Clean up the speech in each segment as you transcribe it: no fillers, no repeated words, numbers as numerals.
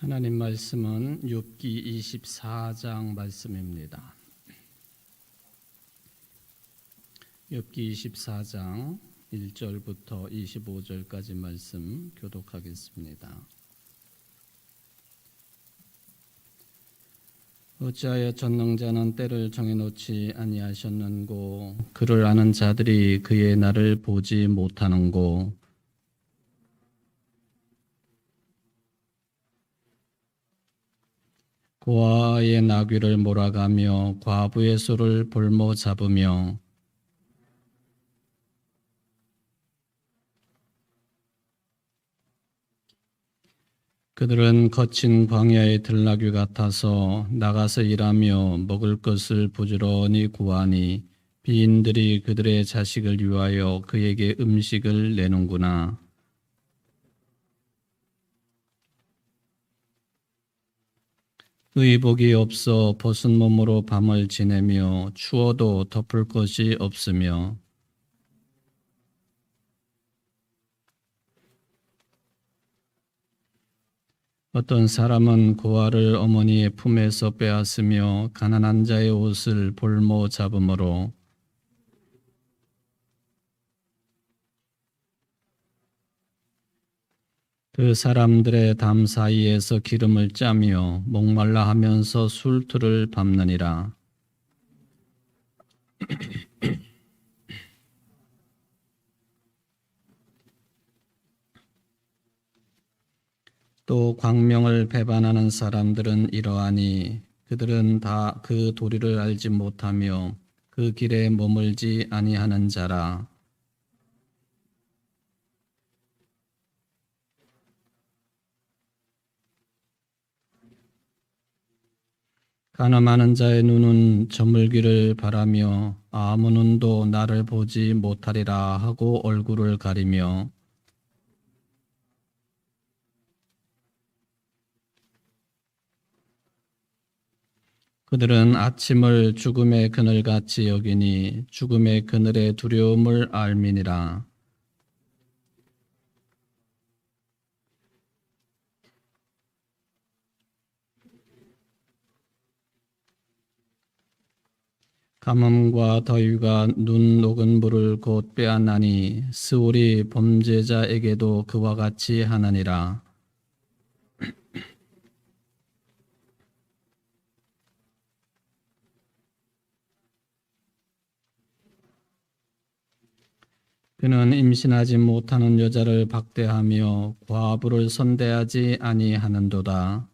하나님 말씀은 욥기 24장 말씀입니다. 욥기 24장 1절부터 25절까지 말씀 교독하겠습니다. 어찌하여 전능자는 때를 정해놓지 아니하셨는고, 그를 아는 자들이 그의 날을 보지 못하는고, 고아의 나귀를 몰아가며 과부의 소를 볼모 잡으며 그들은 거친 광야의 들나귀 같아서 나가서 일하며 먹을 것을 부지런히 구하니 비인들이 그들의 자식을 위하여 그에게 음식을 내는구나. 의복이 없어 벗은 몸으로 밤을 지내며 추워도 덮을 것이 없으며 어떤 사람은 고아를 어머니의 품에서 빼앗으며 가난한 자의 옷을 볼모 잡음으로 그 사람들의 담 사이에서 기름을 짜며 목말라 하면서 술틀을 밟느니라. 또 광명을 배반하는 사람들은 이러하니 그들은 다 그 도리를 알지 못하며 그 길에 머물지 아니하는 자라. 가늠하는 자의 눈은 저물기를 바라며 아무 눈도 나를 보지 못하리라 하고 얼굴을 가리며 그들은 아침을 죽음의 그늘같이 여기니 죽음의 그늘의 두려움을 알미니라. 가뭄과 더위가 눈 녹은 물을 곧 빼앗나니 스올이 범죄자에게도 그와 같이 하느니라. 그는 임신하지 못하는 여자를 박대하며 과부를 선대하지 아니하는도다.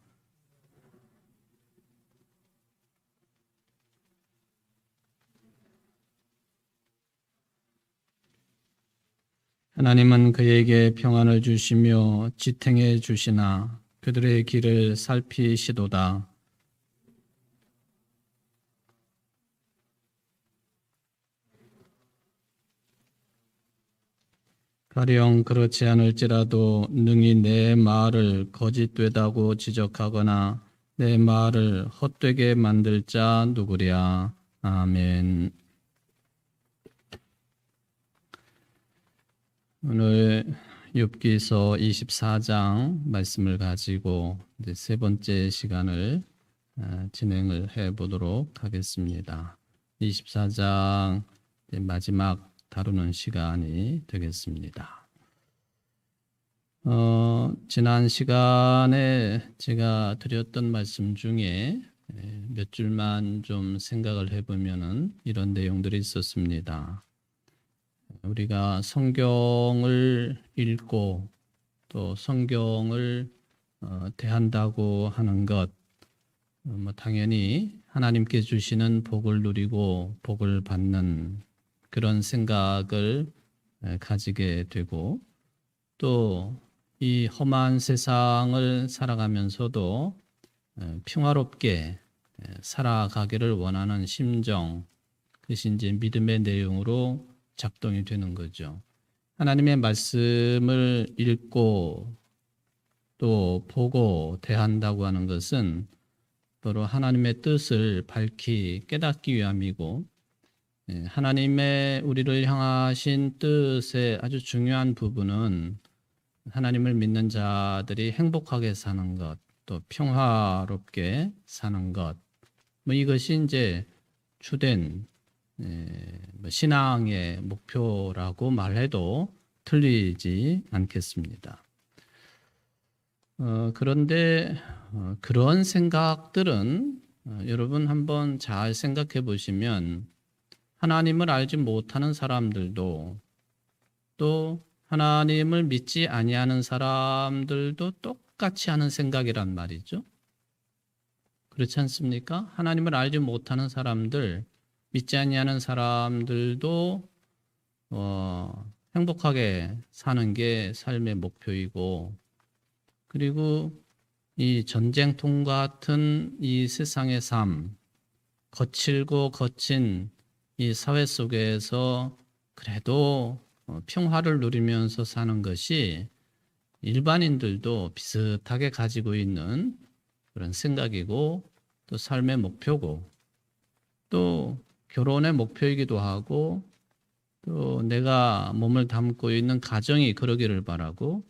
하나님은 그에게 평안을 주시며 지탱해 주시나 그들의 길을 살피시도다. 가령 그렇지 않을지라도 능히 내 말을 거짓되다고 지적하거나 내 말을 헛되게 만들 자 누구랴. 아멘. 오늘 욥기서 24장 말씀을 가지고 이제 세 번째 시간을 진행을 해 보도록 하겠습니다. 24장 마지막 다루는 시간이 되겠습니다. 지난 시간에 제가 드렸던 말씀 중에 몇 줄만 좀 생각을 해보면은 이런 내용들이 있었습니다. 우리가 성경을 읽고 또 성경을 대한다고 하는 것, 당연히 하나님께 주시는 복을 누리고 복을 받는 그런 생각을 가지게 되고 또 이 험한 세상을 살아가면서도 평화롭게 살아가기를 원하는 심정, 그것이 이제 믿음의 내용으로 작동이 되는 거죠. 하나님의 말씀을 읽고 또 보고 대한다고 하는 것은 바로 하나님의 뜻을 밝히 깨닫기 위함이고 하나님의 우리를 향하신 뜻의 아주 중요한 부분은 하나님을 믿는 자들이 행복하게 사는 것, 또 평화롭게 사는 것, 뭐 이것이 이제 주된 뭐 신앙의 목표라고 말해도 틀리지 않겠습니다. 그런데 그런 생각들은 여러분 한번 잘 생각해 보시면 하나님을 알지 못하는 사람들도 또 하나님을 믿지 아니하는 사람들도 똑같이 하는 생각이란 말이죠. 그렇지 않습니까? 하나님을 알지 못하는 사람들, 믿지 아니하는 사람들도 행복하게 사는 게 삶의 목표이고, 그리고 이 전쟁통과 같은 이 세상의 삶, 거칠고 거친 이 사회 속에서 그래도 평화를 누리면서 사는 것이 일반인들도 비슷하게 가지고 있는 그런 생각이고 또 삶의 목표고 또 결혼의 목표이기도 하고 또 내가 몸을 담고 있는 가정이 그러기를 바라고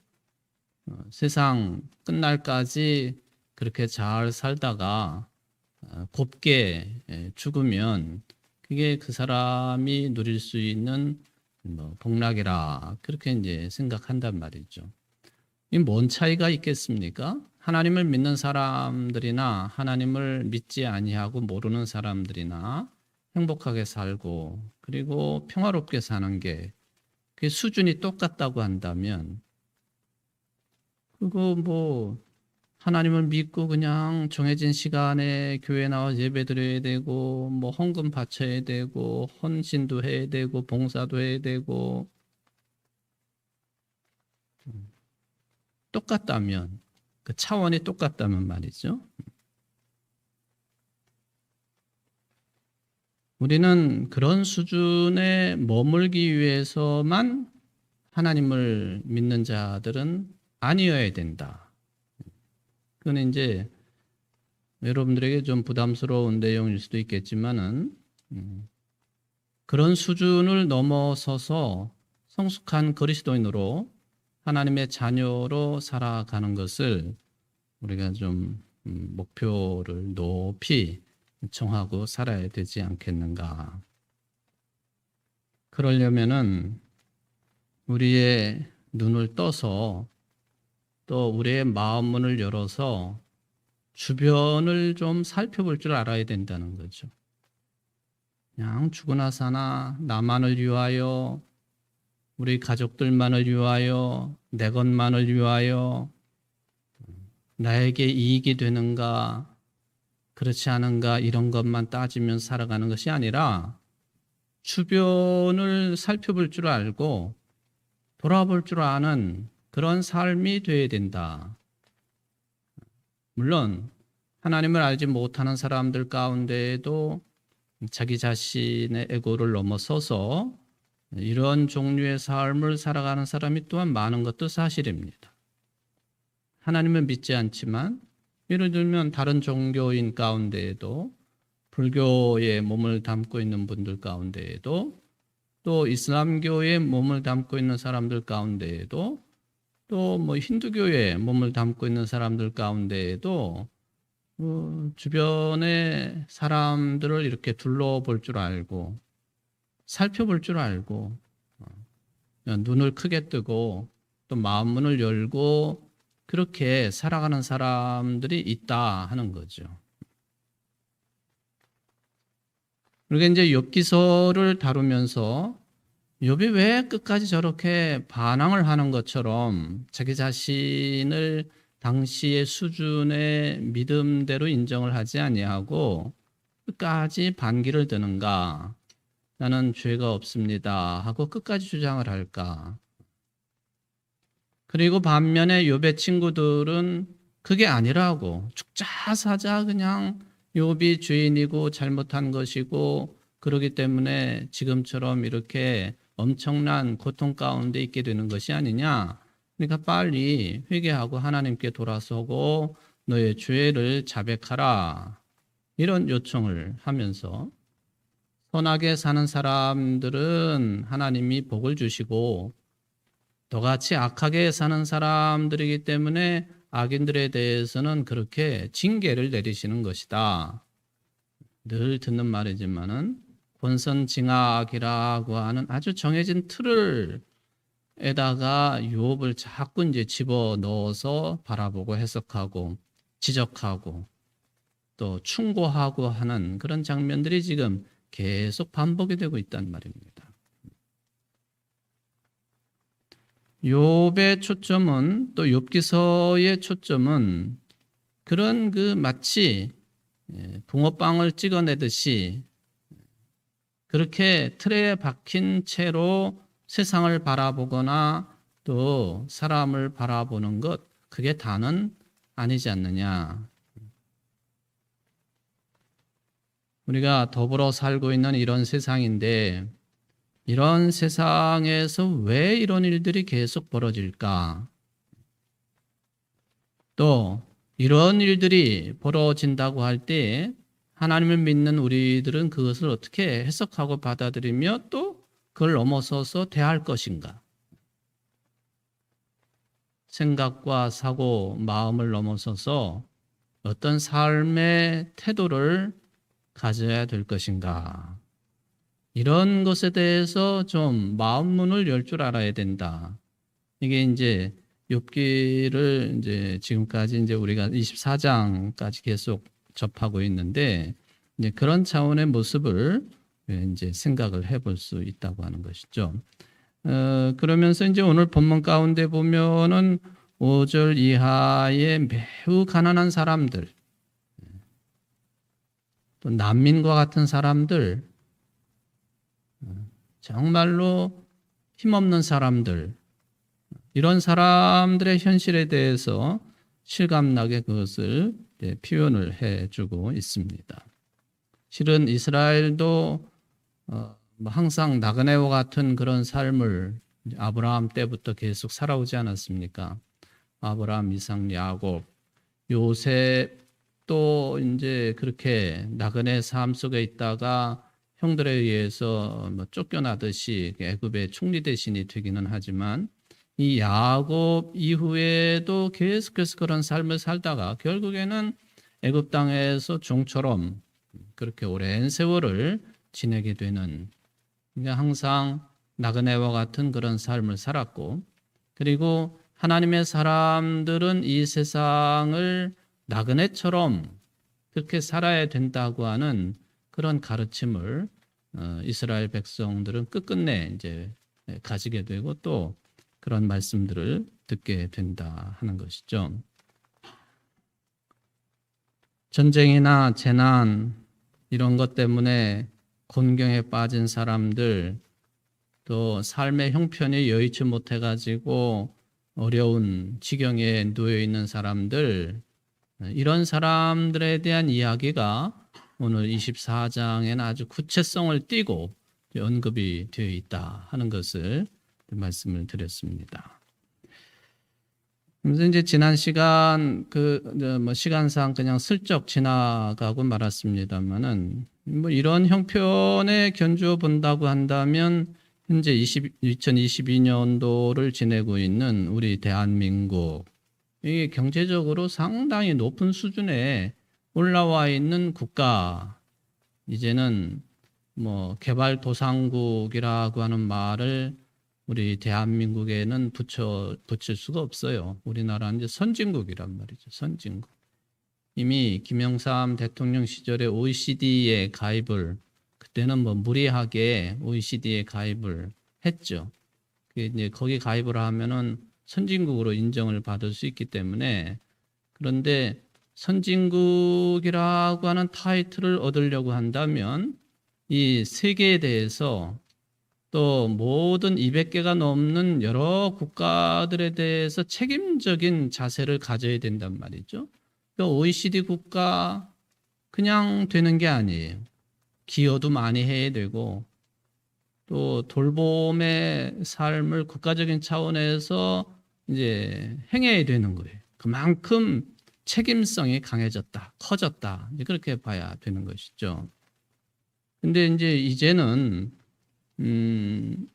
세상 끝날까지 그렇게 잘 살다가 곱게 죽으면 그게 그 사람이 누릴 수 있는 뭐 복락이라 그렇게 이제 생각한단 말이죠. 이 뭔 차이가 있겠습니까? 하나님을 믿는 사람들이나 하나님을 믿지 아니하고 모르는 사람들이나 행복하게 살고 그리고 평화롭게 사는 게 그 수준이 똑같다고 한다면 그거 뭐 하나님을 믿고 그냥 정해진 시간에 교회 나와 예배드려야 되고 뭐 헌금 바쳐야 되고 헌신도 해야 되고 봉사도 해야 되고 똑같다면 그 차원이 똑같다면 말이죠. 우리는 그런 수준에 머물기 위해서만 하나님을 믿는 자들은 아니어야 된다. 그건 이제 여러분들에게 좀 부담스러운 내용일 수도 있겠지만은 그런 수준을 넘어서서 성숙한 그리스도인으로 하나님의 자녀로 살아가는 것을 우리가 좀 목표를 높이 정하고 살아야 되지 않겠는가. 그러려면은 우리의 눈을 떠서 또 우리의 마음 문을 열어서 주변을 좀 살펴볼 줄 알아야 된다는 거죠. 그냥 죽으나 사나 나만을 위하여 우리 가족들만을 위하여 내 것만을 위하여 나에게 이익이 되는가 그렇지 않은가 이런 것만 따지면 살아가는 것이 아니라 주변을 살펴볼 줄 알고 돌아볼 줄 아는 그런 삶이 되어야 된다. 물론 하나님을 알지 못하는 사람들 가운데에도 자기 자신의 에고를 넘어서서 이런 종류의 삶을 살아가는 사람이 또한 많은 것도 사실입니다. 하나님을 믿지 않지만 예를 들면 다른 종교인 가운데에도 불교에 몸을 담고 있는 분들 가운데에도 또 이슬람교에 몸을 담고 있는 사람들 가운데에도 또 뭐 힌두교에 몸을 담고 있는 사람들 가운데에도 주변의 사람들을 이렇게 둘러볼 줄 알고 살펴볼 줄 알고 눈을 크게 뜨고 또 마음 문을 열고 그렇게 살아가는 사람들이 있다 하는 거죠. 그리고 이제 욥기서를 다루면서 욥이 왜 끝까지 저렇게 반항을 하는 것처럼 자기 자신을 당시의 수준의 믿음대로 인정을 하지 아니하고 끝까지 반기를 드는가? 나는 죄가 없습니다 하고 끝까지 주장을 할까? 그리고 반면에 욥의 친구들은 그게 아니라고 죽자 사자 그냥 욥이 죄인이고 잘못한 것이고 그러기 때문에 지금처럼 이렇게 엄청난 고통 가운데 있게 되는 것이 아니냐. 그러니까 빨리 회개하고 하나님께 돌아서고 너의 죄를 자백하라. 이런 요청을 하면서 선하게 사는 사람들은 하나님이 복을 주시고 너같이 악하게 사는 사람들이기 때문에 악인들에 대해서는 그렇게 징계를 내리시는 것이다. 늘 듣는 말이지만은 권선징악이라고 하는 아주 정해진 틀을 에다가 유업을 자꾸 이제 집어 넣어서 바라보고 해석하고 지적하고 또 충고하고 하는 그런 장면들이 지금 계속 반복이 되고 있단 말입니다. 욥의 초점은 또 욥기서의 초점은 그런 그 마치 붕어빵을 찍어내듯이 그렇게 틀에 박힌 채로 세상을 바라보거나 또 사람을 바라보는 것, 그게 다는 아니지 않느냐. 우리가 더불어 살고 있는 이런 세상인데 이런 세상에서 왜 이런 일들이 계속 벌어질까? 또 이런 일들이 벌어진다고 할 때 하나님을 믿는 우리들은 그것을 어떻게 해석하고 받아들이며 또 그걸 넘어서서 대할 것인가? 생각과 사고, 마음을 넘어서서 어떤 삶의 태도를 가져야 될 것인가? 이런 것에 대해서 좀 마음문을 열 줄 알아야 된다. 이게 이제 욥기를 이제 지금까지 이제 우리가 24장까지 계속 접하고 있는데 이제 그런 차원의 모습을 이제 생각을 해볼 수 있다고 하는 것이죠. 그러면서 이제 오늘 본문 가운데 보면은 5절 이하의 매우 가난한 사람들, 또 난민과 같은 사람들, 정말로 힘없는 사람들, 이런 사람들의 현실에 대해서 실감나게 그것을 표현을 해주고 있습니다. 실은 이스라엘도 항상 나그네와 같은 그런 삶을 아브라함 때부터 계속 살아오지 않았습니까? 아브라함, 이삭, 야곱, 요셉도 이제 그렇게 나그네 삶 속에 있다가 형들에 의해서 쫓겨나듯이 애굽의 총리 대신이 되기는 하지만 이 야곱 이후에도 계속해서 그런 삶을 살다가 결국에는 애굽 땅에서 종처럼 그렇게 오랜 세월을 지내게 되는, 그러니까 항상 나그네와 같은 그런 삶을 살았고, 그리고 하나님의 사람들은 이 세상을 나그네처럼 그렇게 살아야 된다고 하는 그런 가르침을 이스라엘 백성들은 끝끝내 이제 가지게 되고 또 그런 말씀들을 듣게 된다 하는 것이죠. 전쟁이나 재난 이런 것 때문에 곤경에 빠진 사람들, 또 삶의 형편이 여의치 못해가지고 어려운 지경에 놓여 있는 사람들, 이런 사람들에 대한 이야기가 오늘 24장에는 아주 구체성을 띠고 언급이 되어 있다 하는 것을 말씀을 드렸습니다. 그래서 이제 지난 시간 시간상 그냥 슬쩍 지나가고 말았습니다만은 이런 형편에 견주어 본다고 한다면 현재 2022년도를 지내고 있는 우리 대한민국, 이게 경제적으로 상당히 높은 수준에 올라와 있는 국가, 이제는 개발도상국이라고 하는 말을 우리 대한민국에는 붙일 수가 없어요. 우리나라는 이제 선진국이란 말이죠. 선진국. 이미 김영삼 대통령 시절에 OECD에 가입을, 그때는 무리하게 OECD에 가입을 했죠. 이제 거기 가입을 하면은 선진국으로 인정을 받을 수 있기 때문에, 그런데 선진국이라고 하는 타이틀을 얻으려고 한다면 이 세계에 대해서 또 모든 200개가 넘는 여러 국가들에 대해서 책임적인 자세를 가져야 된단 말이죠. OECD 국가 그냥 되는 게 아니에요. 기여도 많이 해야 되고 또 돌봄의 삶을 국가적인 차원에서 이제 행해야 되는 거예요. 그만큼 책임성이 강해졌다, 커졌다, 이제 그렇게 봐야 되는 것이죠. 근데 이제는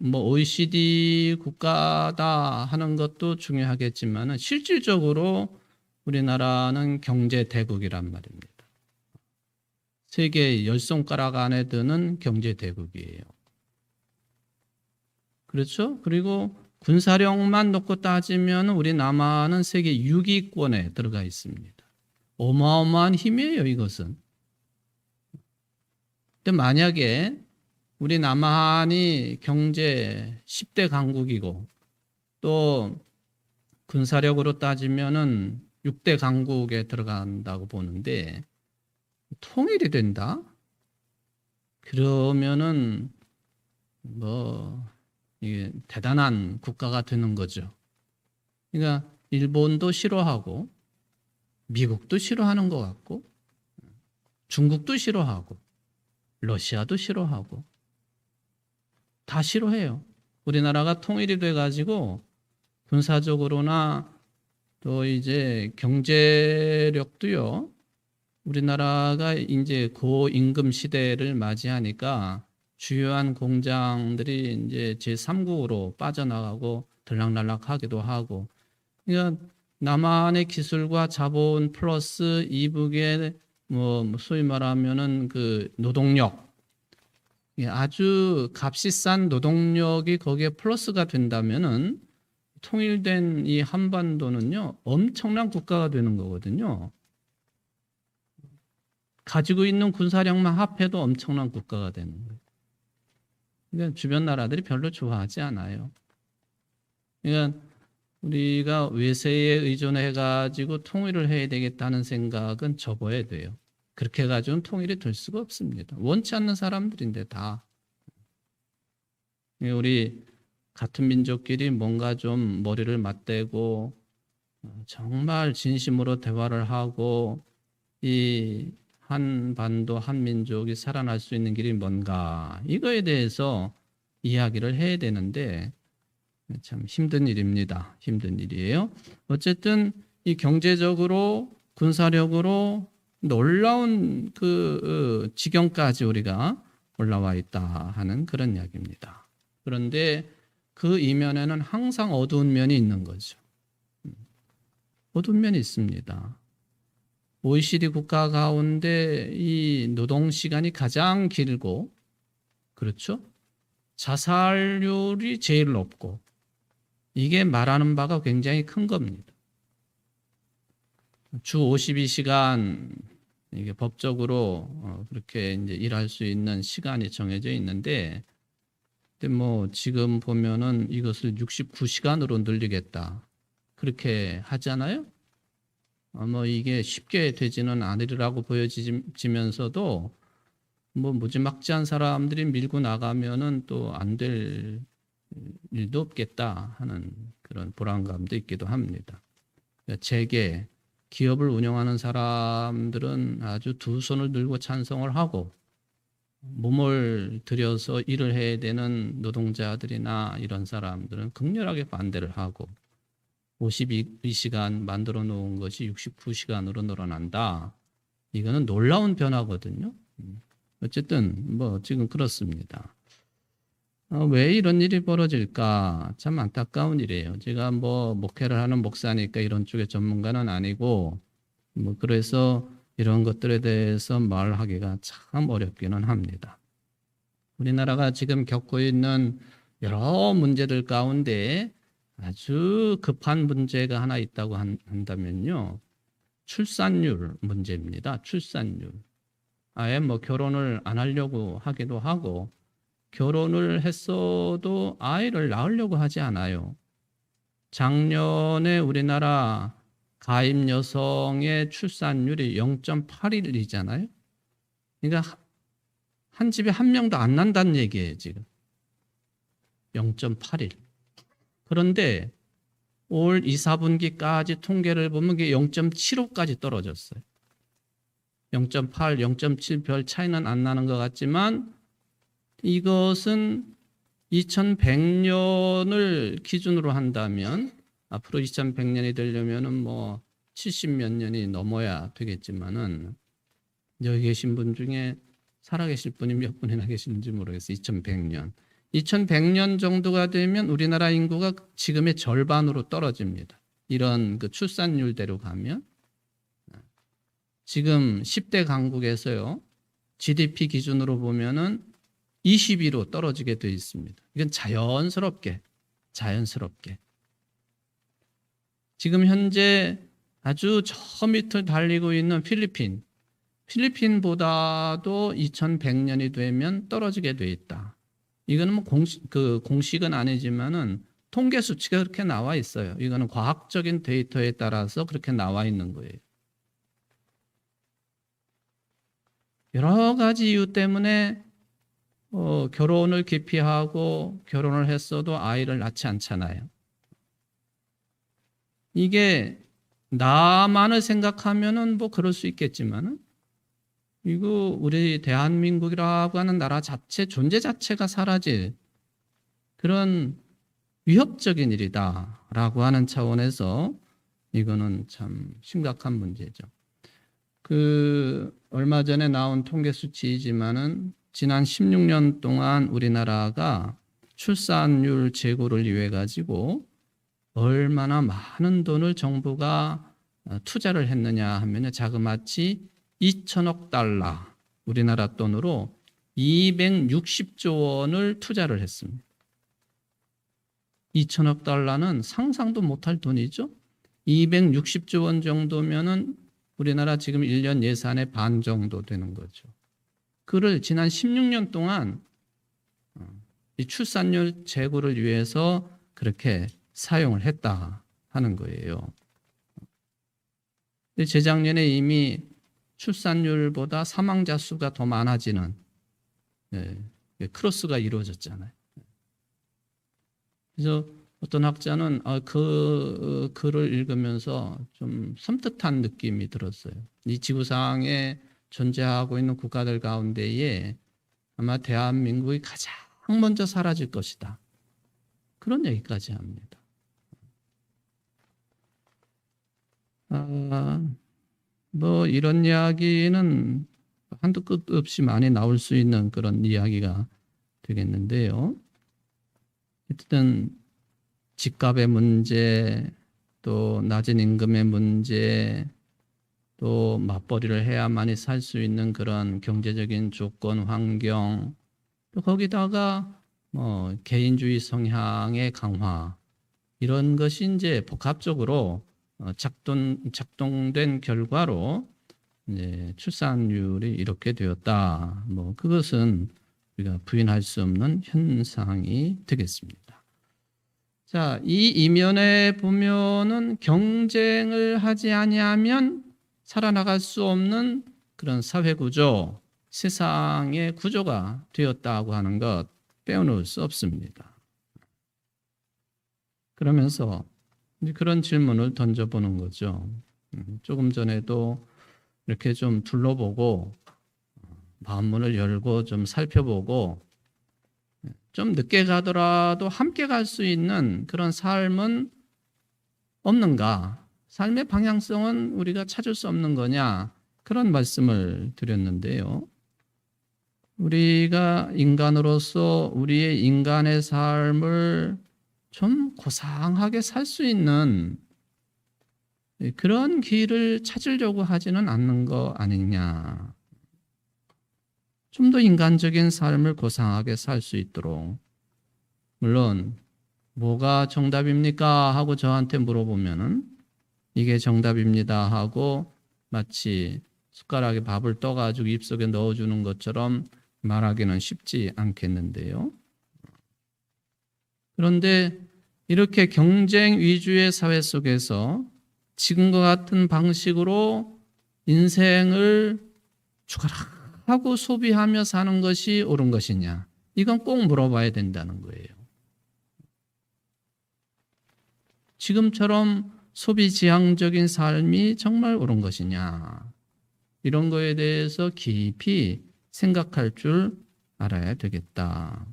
OECD 국가다 하는 것도 중요하겠지만은 실질적으로 우리나라는 경제 대국이란 말입니다. 세계 10손가락 안에 드는 경제 대국이에요. 그렇죠? 그리고 군사력만 놓고 따지면 우리 남한은 세계 6위권에 들어가 있습니다. 어마어마한 힘이에요, 이것은. 근데 만약에 우리 남한이 경제 10대 강국이고 또 군사력으로 따지면은 6대 강국에 들어간다고 보는데 통일이 된다? 그러면은 이게 대단한 국가가 되는 거죠. 그러니까 일본도 싫어하고 미국도 싫어하는 것 같고 중국도 싫어하고 러시아도 싫어하고 다 싫어해요. 우리나라가 통일이 돼가지고 군사적으로나 또 이제 경제력도요. 우리나라가 이제 고임금 시대를 맞이하니까 주요한 공장들이 이제 제3국으로 빠져나가고 들락날락하기도 하고, 그러니까 남한의 기술과 자본 플러스 이북의 소위 말하면은 그 노동력, 아주 값이 싼 노동력이 거기에 플러스가 된다면은 통일된 이 한반도는요 엄청난 국가가 되는 거거든요. 가지고 있는 군사력만 합해도 엄청난 국가가 되는 거예요. 그러니까 주변 나라들이 별로 좋아하지 않아요. 그러니까 우리가 외세에 의존해가지고 통일을 해야 되겠다는 생각은 접어야 돼요. 그렇게 해가지고는 통일이 될 수가 없습니다. 원치 않는 사람들인데 다. 우리 같은 민족끼리 뭔가 좀 머리를 맞대고 정말 진심으로 대화를 하고 이 한반도 한민족이 살아날 수 있는 길이 뭔가 이거에 대해서 이야기를 해야 되는데 참 힘든 일입니다. 힘든 일이에요. 어쨌든 이 경제적으로 군사력으로 놀라운 그 지경까지 우리가 올라와 있다 하는 그런 이야기입니다. 그런데 그 이면에는 항상 어두운 면이 있는 거죠. 어두운 면이 있습니다. OECD 국가 가운데 이 노동 시간이 가장 길고, 그렇죠? 자살률이 제일 높고, 이게 말하는 바가 굉장히 큰 겁니다. 주 52시간 이게 법적으로 그렇게 이제 일할 수 있는 시간이 정해져 있는데, 근데 지금 보면은 이것을 69시간으로 늘리겠다 그렇게 하잖아요. 이게 쉽게 되지는 않으리라고 보여지면서도 무지막지한 사람들이 밀고 나가면은 또 안 될 일도 없겠다 하는 그런 불안감도 있기도 합니다. 재계, 기업을 운영하는 사람들은 아주 두 손을 들고 찬성을 하고 몸을 들여서 일을 해야 되는 노동자들이나 이런 사람들은 극렬하게 반대를 하고 52시간 만들어 놓은 것이 69시간으로 늘어난다. 이거는 놀라운 변화거든요. 어쨌든 지금 그렇습니다. 왜 이런 일이 벌어질까? 참 안타까운 일이에요. 제가 목회를 하는 목사니까 이런 쪽의 전문가는 아니고 그래서 이런 것들에 대해서 말하기가 참 어렵기는 합니다. 우리나라가 지금 겪고 있는 여러 문제들 가운데 아주 급한 문제가 하나 있다고 한다면요. 출산율 문제입니다. 출산율. 아예 결혼을 안 하려고 하기도 하고 결혼을 했어도 아이를 낳으려고 하지 않아요. 작년에 우리나라 가임 여성의 출산율이 0.81이잖아요. 그러니까 한 집에 한 명도 안 난다는 얘기예요, 지금. 0.81. 그런데 올 2, 4분기까지 통계를 보면 그게 0.75까지 떨어졌어요. 0.8, 0.7 별 차이는 안 나는 것 같지만 이것은 2100년을 기준으로 한다면 앞으로 2100년이 되려면은 70몇 년이 넘어야 되겠지만은 여기 계신 분 중에 살아계실 분이 몇 분이나 계시는지 모르겠어요. 2100년. 2100년 정도가 되면 우리나라 인구가 지금의 절반으로 떨어집니다. 이런 그 출산율대로 가면. 지금 10대 강국에서요. GDP 기준으로 보면은 20위로 떨어지게 돼 있습니다. 이건 자연스럽게. 지금 현재 아주 저 밑을 달리고 있는 필리핀보다도 2100년이 되면 떨어지게 돼 있다. 이거는 뭐 공식은 아니지만은 통계 수치가 그렇게 나와 있어요. 이거는 과학적인 데이터에 따라서 그렇게 나와 있는 거예요. 여러 가지 이유 때문에 결혼을 기피하고 결혼을 했어도 아이를 낳지 않잖아요. 이게 나만을 생각하면은 뭐 그럴 수 있겠지만은 이거 우리 대한민국이라고 하는 나라 자체 존재 자체가 사라질 그런 위협적인 일이다라고 하는 차원에서 이거는 참 심각한 문제죠. 얼마 전에 나온 통계 수치이지만은 지난 16년 동안 우리나라가 출산율 제고를 위해 가지고 얼마나 많은 돈을 정부가 투자를 했느냐 하면요. 자그마치 2천억 달러, 우리나라 돈으로 260조 원을 투자를 했습니다. 2천억 달러는 상상도 못할 돈이죠. 260조 원 정도면은 우리나라 지금 1년 예산의 반 정도 되는 거죠. 그를 지난 16년 동안 이 출산율 제고를 위해서 그렇게 사용을 했다 하는 거예요. 재작년에 이미 출산율보다 사망자 수가 더 많아지는 크로스가 이루어졌잖아요. 그래서 어떤 학자는 그 글을 읽으면서 좀 섬뜩한 느낌이 들었어요. 이 지구상에 존재하고 있는 국가들 가운데에 아마 대한민국이 가장 먼저 사라질 것이다. 그런 얘기까지 합니다. 뭐 이런 이야기는 한도 끝 없이 많이 나올 수 있는 그런 이야기가 되겠는데요. 어쨌든 집값의 문제, 또 낮은 임금의 문제, 또 맞벌이를 해야만이 살 수 있는 그런 경제적인 조건, 환경, 또 거기다가 뭐 개인주의 성향의 강화, 이런 것이 이제 복합적으로 작동된 결과로 이제 출산율이 이렇게 되었다. 뭐 그것은 우리가 부인할 수 없는 현상이 되겠습니다. 자, 이 이면에 보면은 경쟁을 하지 아니하면 살아나갈 수 없는 그런 사회 구조, 세상의 구조가 되었다고 하는 것 빼놓을 수 없습니다. 그러면서 그런 질문을 던져보는 거죠. 조금 전에도 이렇게 좀 둘러보고 마음문을 열고 좀 살펴보고 좀 늦게 가더라도 함께 갈 수 있는 그런 삶은 없는가? 삶의 방향성은 우리가 찾을 수 없는 거냐? 그런 말씀을 드렸는데요. 우리가 인간으로서 우리의 인간의 삶을 좀 고상하게 살 수 있는 그런 길을 찾으려고 하지는 않는 거 아니냐. 좀 더 인간적인 삶을 고상하게 살 수 있도록. 물론 뭐가 정답입니까? 하고 저한테 물어보면은 이게 정답입니다 하고 마치 숟가락에 밥을 떠가지고 입속에 넣어주는 것처럼 말하기는 쉽지 않겠는데요. 그런데 이렇게 경쟁 위주의 사회 속에서 지금과 같은 방식으로 인생을 죽어라하고 소비하며 사는 것이 옳은 것이냐? 이건 꼭 물어봐야 된다는 거예요. 지금처럼 소비지향적인 삶이 정말 옳은 것이냐? 이런 거에 대해서 깊이 생각할 줄 알아야 되겠다.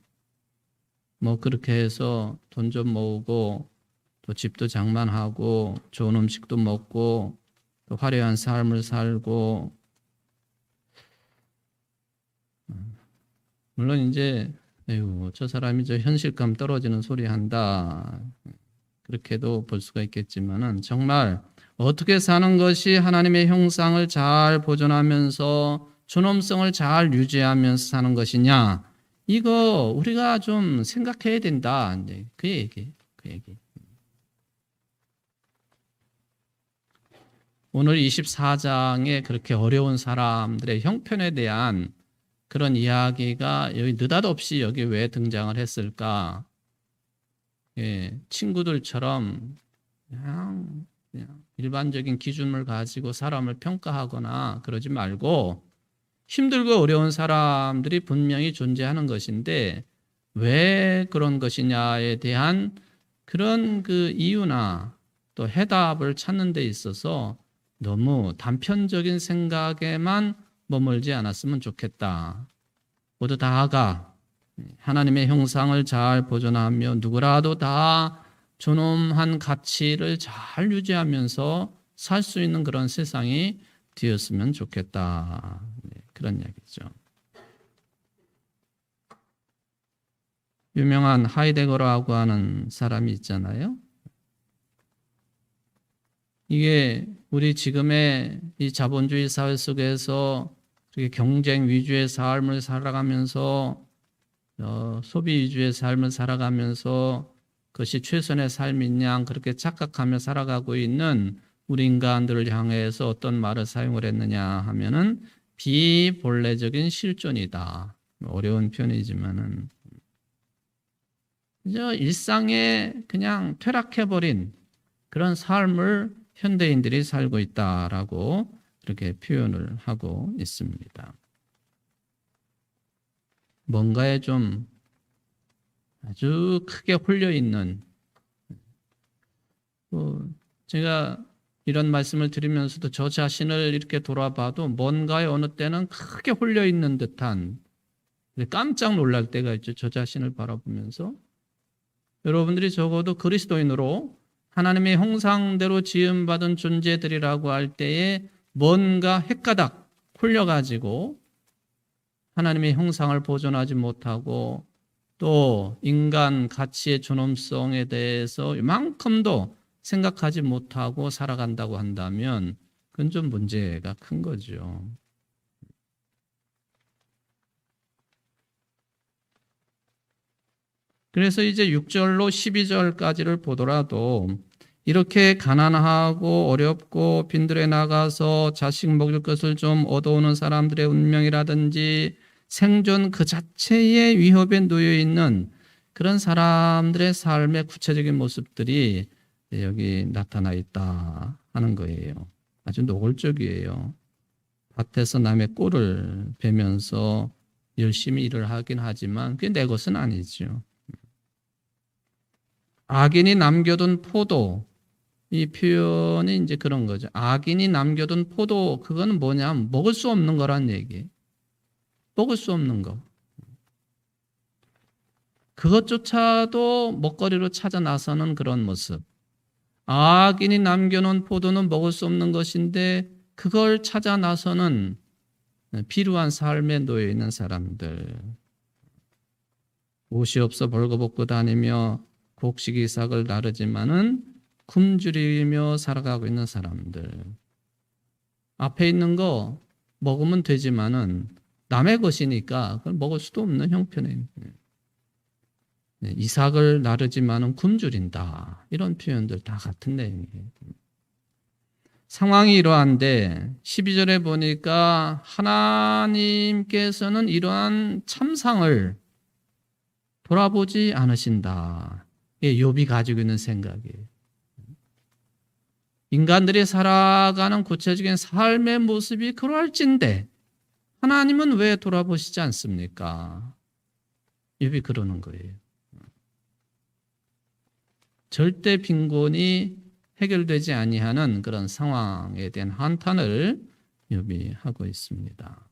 뭐 그렇게 해서 돈 좀 모으고 또 집도 장만하고 좋은 음식도 먹고 또 화려한 삶을 살고, 물론 이제 에휴, 저 사람이 저 현실감 떨어지는 소리 한다, 그렇게도 볼 수가 있겠지만은 정말 어떻게 사는 것이 하나님의 형상을 잘 보존하면서 존엄성을 잘 유지하면서 사는 것이냐? 이거 우리가 좀 생각해야 된다. 이제 그 얘기. 오늘 24장에 그렇게 어려운 사람들의 형편에 대한 그런 이야기가 여기 느닷없이 여기 왜 등장을 했을까? 예, 친구들처럼 그냥 일반적인 기준을 가지고 사람을 평가하거나 그러지 말고 힘들고 어려운 사람들이 분명히 존재하는 것인데 왜 그런 것이냐에 대한 그런 그 이유나 또 해답을 찾는 데 있어서 너무 단편적인 생각에만 머물지 않았으면 좋겠다. 모두 다가 하나님의 형상을 잘 보존하며 누구라도 다 존엄한 가치를 잘 유지하면서 살 수 있는 그런 세상이 되었으면 좋겠다. 그런 얘기죠. 유명한 하이데거라고 하는 사람이 있잖아요. 이게 우리 지금의 이 자본주의 사회 속에서 경쟁 위주의 삶을 살아가면서 소비 위주의 삶을 살아가면서 그것이 최선의 삶인 양 그렇게 착각하며 살아가고 있는 우리 인간들을 향해서 어떤 말을 사용을 했느냐 하면은 비본래적인 실존이다. 어려운 표현이지만은 일상에 그냥 퇴락해버린 그런 삶을 현대인들이 살고 있다라고 이렇게 표현을 하고 있습니다. 뭔가에 좀 아주 크게 홀려 있는, 제가 이런 말씀을 드리면서도 저 자신을 이렇게 돌아봐도 뭔가에 어느 때는 크게 홀려 있는 듯한 깜짝 놀랄 때가 있죠. 저 자신을 바라보면서. 여러분들이 적어도 그리스도인으로 하나님의 형상대로 지음받은 존재들이라고 할 때에 뭔가 헷가닥 홀려가지고 하나님의 형상을 보존하지 못하고 또 인간 가치의 존엄성에 대해서 이만큼도 생각하지 못하고 살아간다고 한다면 그건 좀 문제가 큰 거죠. 그래서 이제 6절로 12절까지를 보더라도 이렇게 가난하고 어렵고 빈들에 나가서 자식 먹을 것을 좀 얻어오는 사람들의 운명이라든지 생존 그 자체의 위협에 놓여 있는 그런 사람들의 삶의 구체적인 모습들이 여기 나타나 있다 하는 거예요. 아주 노골적이에요. 밭에서 남의 꼴을 베면서 열심히 일을 하긴 하지만 그게 내 것은 아니죠. 악인이 남겨둔 포도, 이 표현이 이제 그런 거죠. 악인이 남겨둔 포도, 그거는 뭐냐면 먹을 수 없는 거란 얘기예요. 먹을 수 없는 거. 그것조차도 먹거리로 찾아 나서는 그런 모습. 악인이 남겨놓은 포도는 먹을 수 없는 것인데 그걸 찾아 나서는 비루한 삶에 놓여 있는 사람들. 옷이 없어 벌거벗고 다니며 곡식이 싹을 나르지만은 굶주리며 살아가고 있는 사람들. 앞에 있는 거 먹으면 되지만은 남의 것이니까 그걸 먹을 수도 없는 형편에 이삭을 나르지만은 굶주린다. 이런 표현들 다 같은 내용이에요. 상황이 이러한데 12절에 보니까 하나님께서는 이러한 참상을 돌아보지 않으신다. 이게 욥이 가지고 있는 생각이에요. 인간들이 살아가는 구체적인 삶의 모습이 그럴진데 하나님은 왜 돌아보시지 않습니까? 욥이 그러는 거예요. 절대 빈곤이 해결되지 아니하는 그런 상황에 대한 한탄을 욥이 하고 있습니다.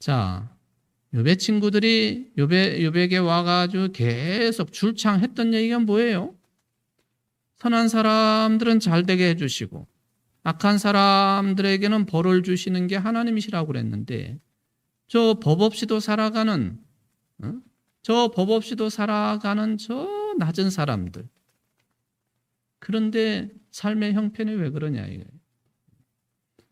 자, 욥의 친구들이 욥에게 와가지고 계속 줄창했던 얘기가 뭐예요? 선한 사람들은 잘 되게 해주시고 악한 사람들에게는 벌을 주시는 게 하나님이시라고 그랬는데 저 법 없이도 살아가는 저 낮은 사람들, 그런데 삶의 형편이 왜 그러냐 이거예요.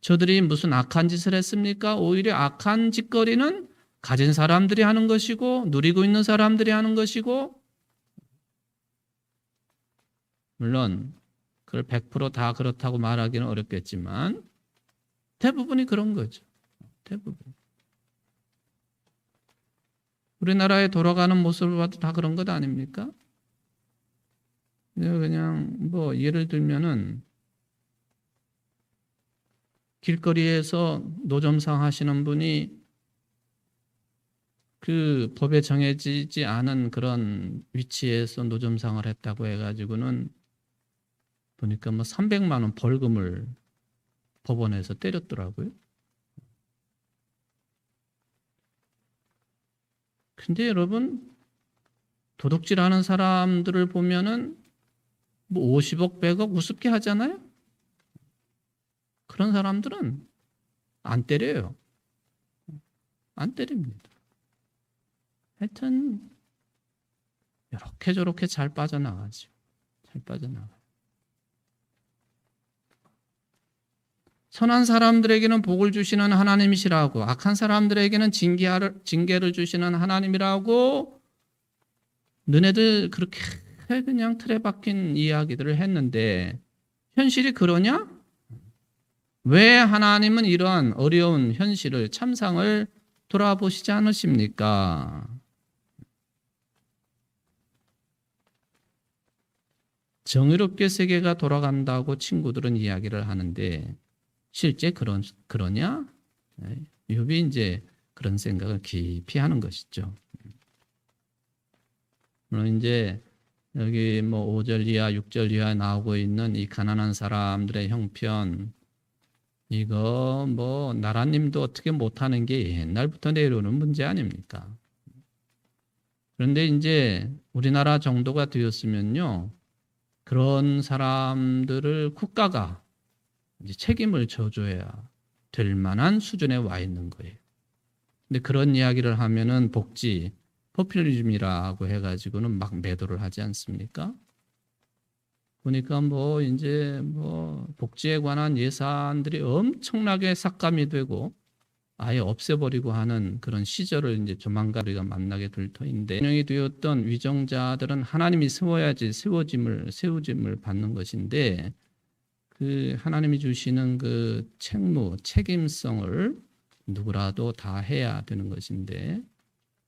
저들이 무슨 악한 짓을 했습니까? 오히려 악한 짓거리는 가진 사람들이 하는 것이고 누리고 있는 사람들이 하는 것이고, 물론 그걸 100% 다 그렇다고 말하기는 어렵겠지만 대부분이 그런 거죠. 대부분. 우리나라에 돌아가는 모습을 봐도 다 그런 것 아닙니까? 그냥 뭐 예를 들면은 길거리에서 노점상 하시는 분이 그 법에 정해지지 않은 그런 위치에서 노점상을 했다고 해가지고는 보니까 뭐 300만 원 벌금을 법원에서 때렸더라고요. 근데 여러분, 도둑질하는 사람들을 보면은 뭐 50억, 100억 우습게 하잖아요. 그런 사람들은 안 때려요. 안 때립니다. 하여튼 이렇게 저렇게 잘 빠져나가죠. 잘 빠져나가요. 선한 사람들에게는 복을 주시는 하나님이시라고, 악한 사람들에게는 징계를 주시는 하나님이라고 너네들 그렇게 그냥 틀에 박힌 이야기들을 했는데 현실이 그러냐? 왜 하나님은 이러한 어려운 현실을, 참상을 돌아보시지 않으십니까? 정의롭게 세계가 돌아간다고 친구들은 이야기를 하는데 실제 그러냐? 욥이 이제 그런 생각을 깊이 하는 것이죠. 물론 이제 여기 뭐 5절 이하, 6절 이하에 나오고 있는 이 가난한 사람들의 형편, 이거 뭐 나라님도 어떻게 못하는 게 옛날부터 내려오는 문제 아닙니까? 그런데 이제 우리나라 정도가 되었으면요, 그런 사람들을 국가가 이제 책임을 져줘야 될 만한 수준에 와 있는 거예요. 근데 그런 이야기를 하면은 복지, 포퓰리즘이라고 해가지고는 막 매도를 하지 않습니까? 보니까 뭐 이제 뭐 복지에 관한 예산들이 엄청나게 삭감이 되고 아예 없애버리고 하는 그런 시절을 이제 조만간 우리가 만나게 될 터인데, 운영이 되었던 위정자들은 하나님이 세워짐을 받는 것인데, 그 하나님이 주시는 그 책무, 책임성을 누구라도 다 해야 되는 것인데,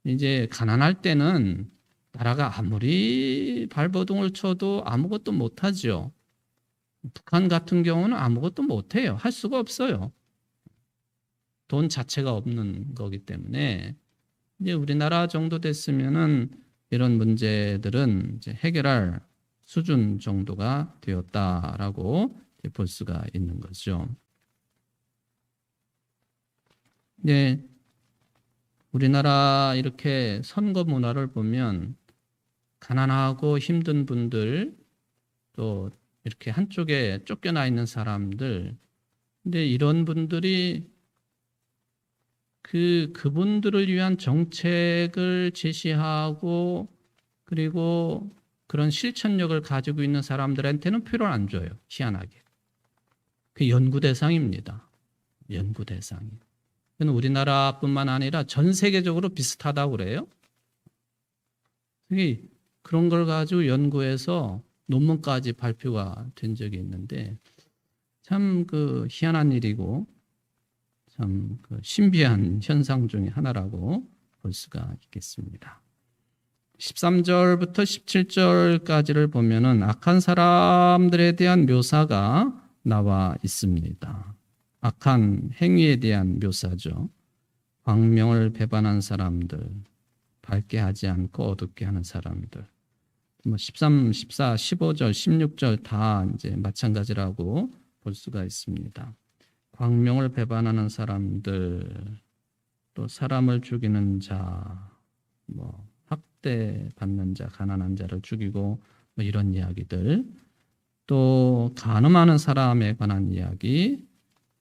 이제 가난할 때는 나라가 아무리 발버둥을 쳐도 아무것도 못하죠. 북한 같은 경우는 아무것도 못해요. 할 수가 없어요. 돈 자체가 없는 거기 때문에 이제 우리나라 정도 됐으면은 이런 문제들은 이제 해결할 수준 정도가 되었다라고 볼 수가 있는 거죠. 네, 우리나라 이렇게 선거 문화를 보면 가난하고 힘든 분들, 또 이렇게 한쪽에 쫓겨나 있는 사람들, 근데 이런 분들이 그분들을 위한 정책을 제시하고 그리고 그런 실천력을 가지고 있는 사람들한테는 표를 안 줘요. 희한하게. 그 연구 대상입니다. 연구 대상이. 우리나라뿐만 아니라 전 세계적으로 비슷하다고 그래요. 그런 걸 가지고 연구해서 논문까지 발표가 된 적이 있는데 참 그 희한한 일이고 참 그 신비한 현상 중에 하나라고 볼 수가 있겠습니다. 13절부터 17절까지를 보면은 악한 사람들에 대한 묘사가 나와 있습니다. 악한 행위에 대한 묘사죠. 광명을 배반한 사람들, 밝게 하지 않고 어둡게 하는 사람들. 뭐 13, 14, 15절, 16절 다 이제 마찬가지라고 볼 수가 있습니다. 광명을 배반하는 사람들, 또 사람을 죽이는 자, 뭐 학대 받는 자, 가난한 자를 죽이고 뭐 이런 이야기들, 또 간음하는 사람에 관한 이야기,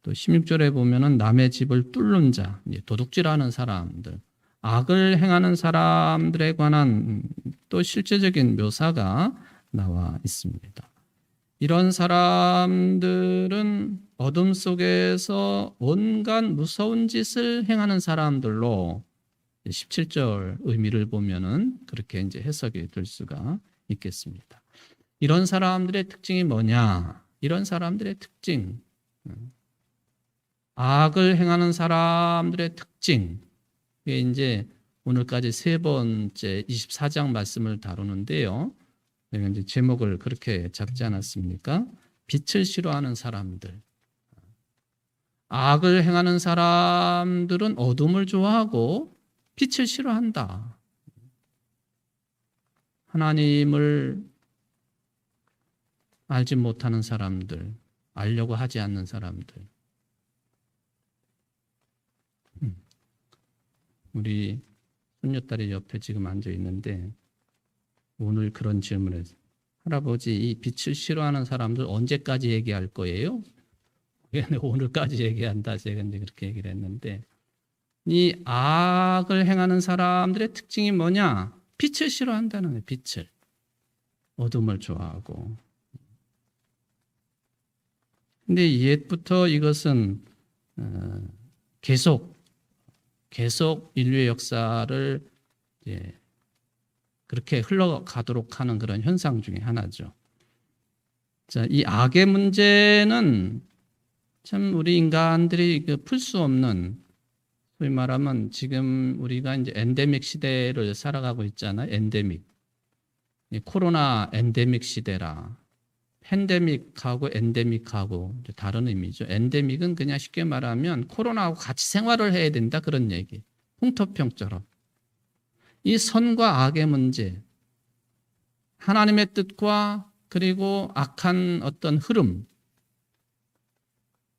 또 16절에 보면은 남의 집을 뚫는 자, 도둑질하는 사람들, 악을 행하는 사람들에 관한 또 실제적인 묘사가 나와 있습니다. 이런 사람들은 어둠 속에서 온갖 무서운 짓을 행하는 사람들로 17절 의미를 보면은 그렇게 이제 해석이 될 수가 있겠습니다. 이런 사람들의 특징이 뭐냐? 이런 사람들의 특징, 악을 행하는 사람들의 특징, 이게 이제 오늘까지 세 번째 24장 말씀을 다루는데요. 내가 이제 제목을 그렇게 잡지 않았습니까? 빛을 싫어하는 사람들. 악을 행하는 사람들은 어둠을 좋아하고 빛을 싫어한다. 하나님을 알지 못하는 사람들, 알려고 하지 않는 사람들. 우리 손녀딸이 옆에 지금 앉아 있는데 오늘 그런 질문을 했어요. 할아버지, 이 빛을 싫어하는 사람들 언제까지 얘기할 거예요? 오늘까지 얘기한다. 제가 이제 그렇게 얘기를 했는데, 이 악을 행하는 사람들의 특징이 뭐냐? 빛을 싫어한다는 거예요. 빛을. 어둠을 좋아하고. 근데 옛부터 이것은 계속 인류의 역사를 그렇게 흘러가도록 하는 그런 현상 중에 하나죠. 자, 이 악의 문제는 참 우리 인간들이 풀 수 없는, 소위 말하면 지금 우리가 이제 엔데믹 시대를 살아가고 있잖아요. 엔데믹. 코로나 엔데믹 시대라. 팬데믹하고 엔데믹하고 다른 의미죠. 엔데믹은 그냥 쉽게 말하면 코로나하고 같이 생활을 해야 된다, 그런 얘기. 홍토병처럼. 이 선과 악의 문제, 하나님의 뜻과 그리고 악한 어떤 흐름,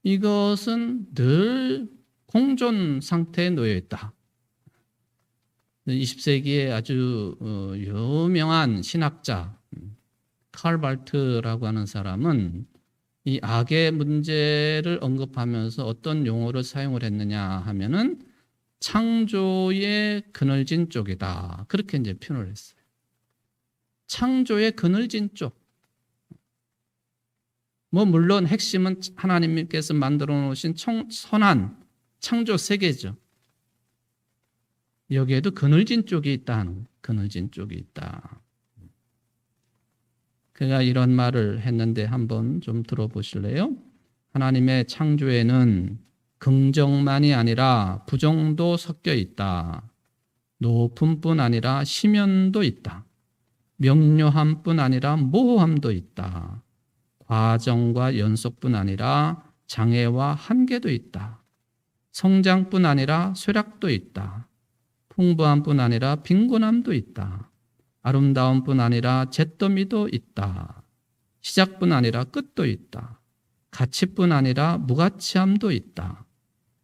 이것은 늘 공존 상태에 놓여 있다. 20세기에 아주 유명한 신학자 칼 발트라고 하는 사람은 이 악의 문제를 언급하면서 어떤 용어를 사용을 했느냐 하면은 창조의 그늘진 쪽이다. 그렇게 이제 표현을 했어요. 창조의 그늘진 쪽. 물론 핵심은 하나님께서 만들어 놓으신 선한 창조 세계죠. 여기에도 그늘진 쪽이 있다. 그늘진 쪽이 있다. 그가 이런 말을 했는데 한번 좀 들어보실래요? 하나님의 창조에는 긍정만이 아니라 부정도 섞여 있다. 높음뿐 아니라 심연도 있다. 명료함뿐 아니라 모호함도 있다. 과정과 연속뿐 아니라 장애와 한계도 있다. 성장뿐 아니라 쇠락도 있다. 풍부함뿐 아니라 빈곤함도 있다. 아름다움뿐 아니라 잿더미도 있다. 시작뿐 아니라 끝도 있다. 가치뿐 아니라 무가치함도 있다.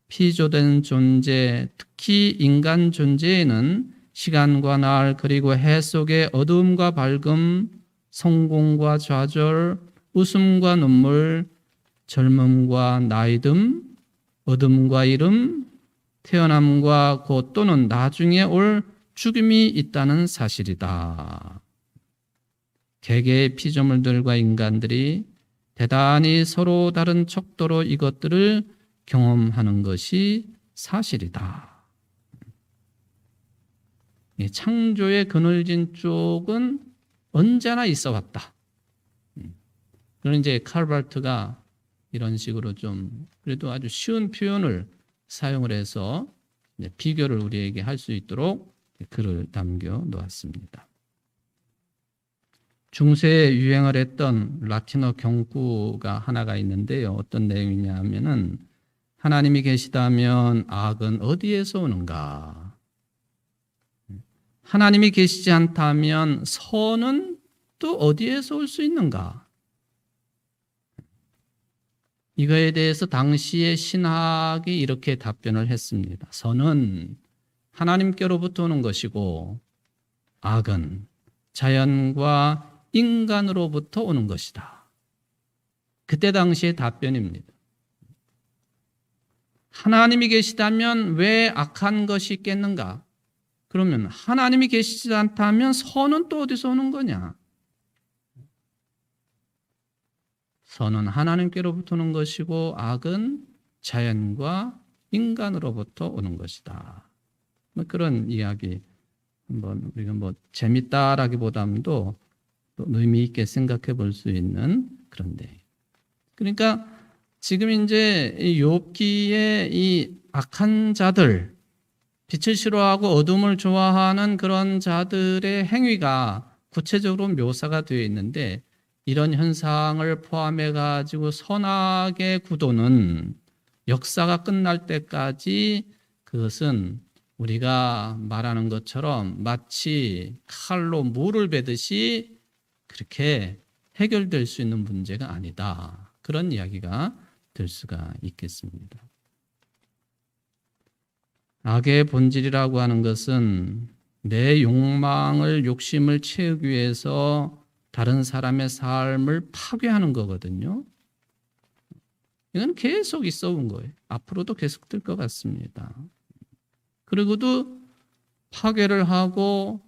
피조된 존재, 특히 인간 존재에는 시간과 날 그리고 해 속의 어두움과 밝음, 성공과 좌절, 웃음과 눈물, 젊음과 나이듦, 어둠과 이름, 태어남과 곧 또는 나중에 올 죽음이 있다는 사실이다. 개개의 피조물들과 인간들이 대단히 서로 다른 척도로 이것들을 경험하는 것이 사실이다. 창조의 그늘진 쪽은 언제나 있어 왔다. 그런 이제 칼 발트가 이런 식으로 좀 그래도 아주 쉬운 표현을 사용을 해서 비교를 우리에게 할 수 있도록 글을 남겨 놓았습니다. 중세에 유행을 했던 라틴어 경구가 하나가 있는데요. 어떤 내용이냐 하면은 하나님이 계시다면 악은 어디에서 오는가? 하나님이 계시지 않다면 선은 또 어디에서 올 수 있는가? 이거에 대해서 당시의 신학이 이렇게 답변을 했습니다. 선은 하나님께로부터 오는 것이고 악은 자연과 인간으로부터 오는 것이다. 그때 당시의 답변입니다. 하나님이 계시다면 왜 악한 것이 있겠는가? 그러면 하나님이 계시지 않다면 선은 또 어디서 오는 거냐? 선은 하나님께로부터 오는 것이고 악은 자연과 인간으로부터 오는 것이다. 뭐 그런 이야기 한번 우리가 뭐 재밌다라기보다도 또 의미 있게 생각해 볼 수 있는 그런데 그러니까 지금 이제 욥기의 이 악한 자들 빛을 싫어하고 어둠을 좋아하는 그런 자들의 행위가 구체적으로 묘사가 되어 있는데 이런 현상을 포함해 가지고 선악의 구도는 역사가 끝날 때까지 그것은 우리가 말하는 것처럼 마치 칼로 물을 베듯이 그렇게 해결될 수 있는 문제가 아니다. 그런 이야기가 될 수가 있겠습니다. 악의 본질이라고 하는 것은 내 욕심을 채우기 위해서 다른 사람의 삶을 파괴하는 거거든요. 이건 계속 있어 온 거예요. 앞으로도 계속 될 것 같습니다. 그리고도 파괴를 하고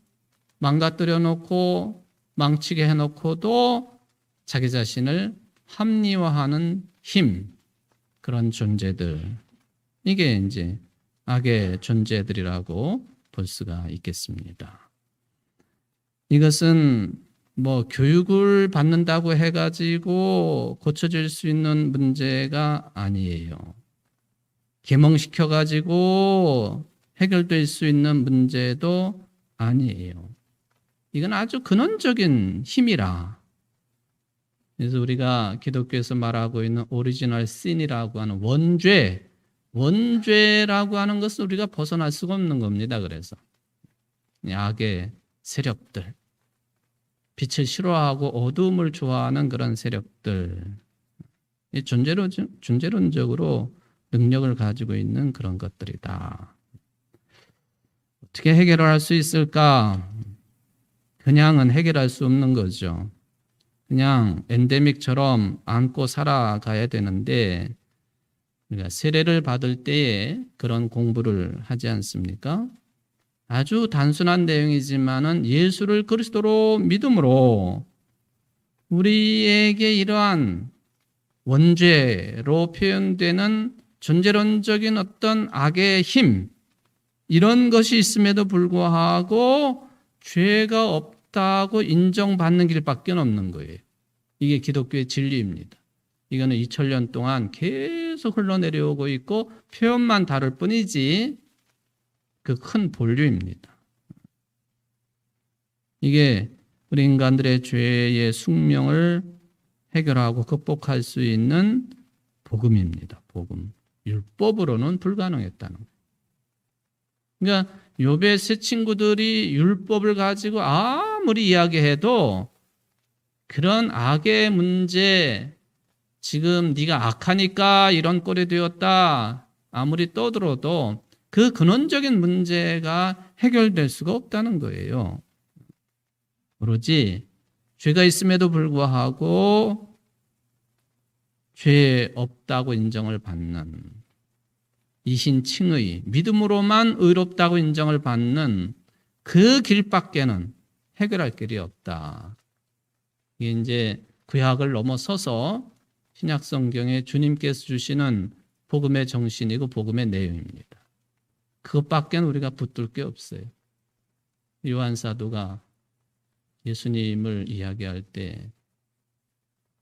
망가뜨려 놓고 망치게 해놓고도 자기 자신을 합리화하는 힘, 그런 존재들, 이게 이제 악의 존재들이라고 볼 수가 있겠습니다. 이것은 뭐 교육을 받는다고 해가지고 고쳐질 수 있는 문제가 아니에요. 계몽시켜가지고 해결될 수 있는 문제도 아니에요. 이건 아주 근원적인 힘이라. 그래서 우리가 기독교에서 말하고 있는 오리지널 신이라고 하는 원죄라고 하는 것을 우리가 벗어날 수가 없는 겁니다. 그래서 악의 세력들, 빛을 싫어하고 어둠을 좋아하는 그런 세력들, 존재론적으로 능력을 가지고 있는 그런 것들이다. 어떻게 해결을 할 수 있을까? 그냥은 해결할 수 없는 거죠. 그냥 엔데믹처럼 안고 살아가야 되는데 우리가 세례를 받을 때에 그런 공부를 하지 않습니까? 아주 단순한 내용이지만은 예수를 그리스도로 믿음으로 우리에게 이러한 원죄로 표현되는 존재론적인 어떤 악의 힘, 이런 것이 있음에도 불구하고 죄가 없다고 인정받는 길밖에 없는 거예요. 이게 기독교의 진리입니다. 이거는 2000년 동안 계속 흘러내려오고 있고 표현만 다를 뿐이지 그 큰 본류입니다. 이게 우리 인간들의 죄의 숙명을 해결하고 극복할 수 있는 복음입니다. 복음. 율법으로는 불가능했다는 거예요. 그러니까 욥의 세 친구들이 율법을 가지고 아무리 이야기해도 그런 악의 문제, 지금 네가 악하니까 이런 꼴이 되었다 아무리 떠들어도 그 근원적인 문제가 해결될 수가 없다는 거예요. 오로지 죄가 있음에도 불구하고 죄 없다고 인정을 받는 이신칭의, 믿음으로만 의롭다고 인정을 받는 그 길밖에는 해결할 길이 없다. 이게 이제 구약을 넘어서서 신약 성경에 주님께서 주시는 복음의 정신이고 복음의 내용입니다. 그것밖에는 우리가 붙들 게 없어요. 요한 사도가 예수님을 이야기할 때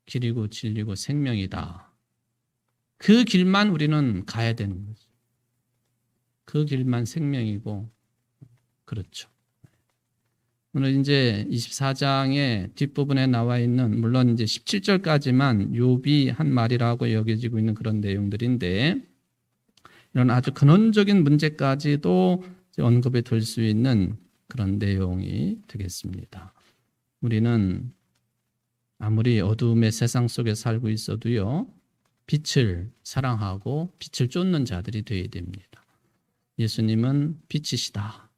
길이고 진리고 생명이다. 그 길만 우리는 가야 되는 거죠. 그 길만 생명이고 그렇죠. 오늘 이제 24장의 뒷부분에 나와 있는 물론 이제 17절까지만 욥이 한 말이라고 여겨지고 있는 그런 내용들인데 이런 아주 근원적인 문제까지도 언급이 될 수 있는 그런 내용이 되겠습니다. 우리는 아무리 어두움의 세상 속에 살고 있어도요, 빛을 사랑하고 빛을 쫓는 자들이 되어야 됩니다. 예수님은 빛이시다.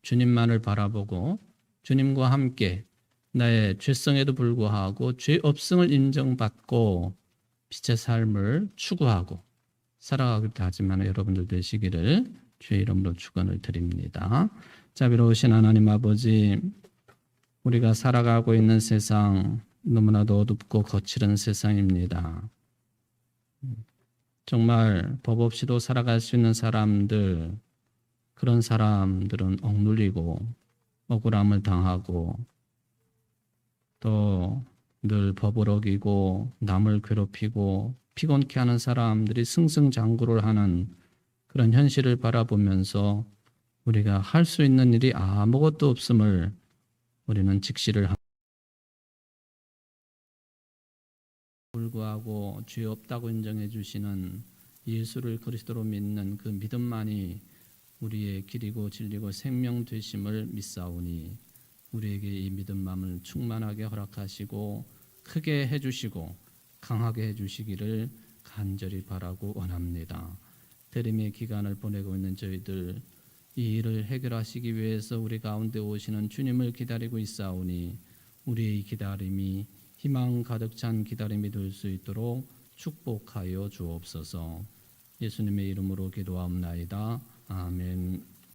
주님만을 바라보고 주님과 함께 나의 죄성에도 불구하고 죄 없음을 인정받고 빛의 삶을 추구하고 살아가기도 하지만 여러분들 되시기를 주의 이름으로 축원을 드립니다. 자비로우신 하나님 아버지, 우리가 살아가고 있는 세상 너무나도 어둡고 거칠은 세상입니다. 정말 법 없이도 살아갈 수 있는 사람들, 그런 사람들은 억눌리고 억울함을 당하고 또 늘 법을 어기고 남을 괴롭히고 피곤케 하는 사람들이 승승장구를 하는 그런 현실을 바라보면서 우리가 할 수 있는 일이 아무것도 없음을 우리는 직시를 불구하고 죄 없다고 인정해 주시는 예수를 그리스도로 믿는 그 믿음만이 우리의 길이고 진리고 생명 되심을 믿사오니 우리에게 이 믿음만을 충만하게 허락하시고 크게 해주시고 강하게 해주시기를 간절히 바라고 원합니다. 대림의 기간을 보내고 있는 저희들 이 일을 해결하시기 위해서 우리 가운데 오시는 주님을 기다리고 있사오니 우리의 기다림이 희망 가득 찬 기다림이 될 수 있도록 축복하여 주옵소서. 예수님의 이름으로 기도하옵나이다. 아멘.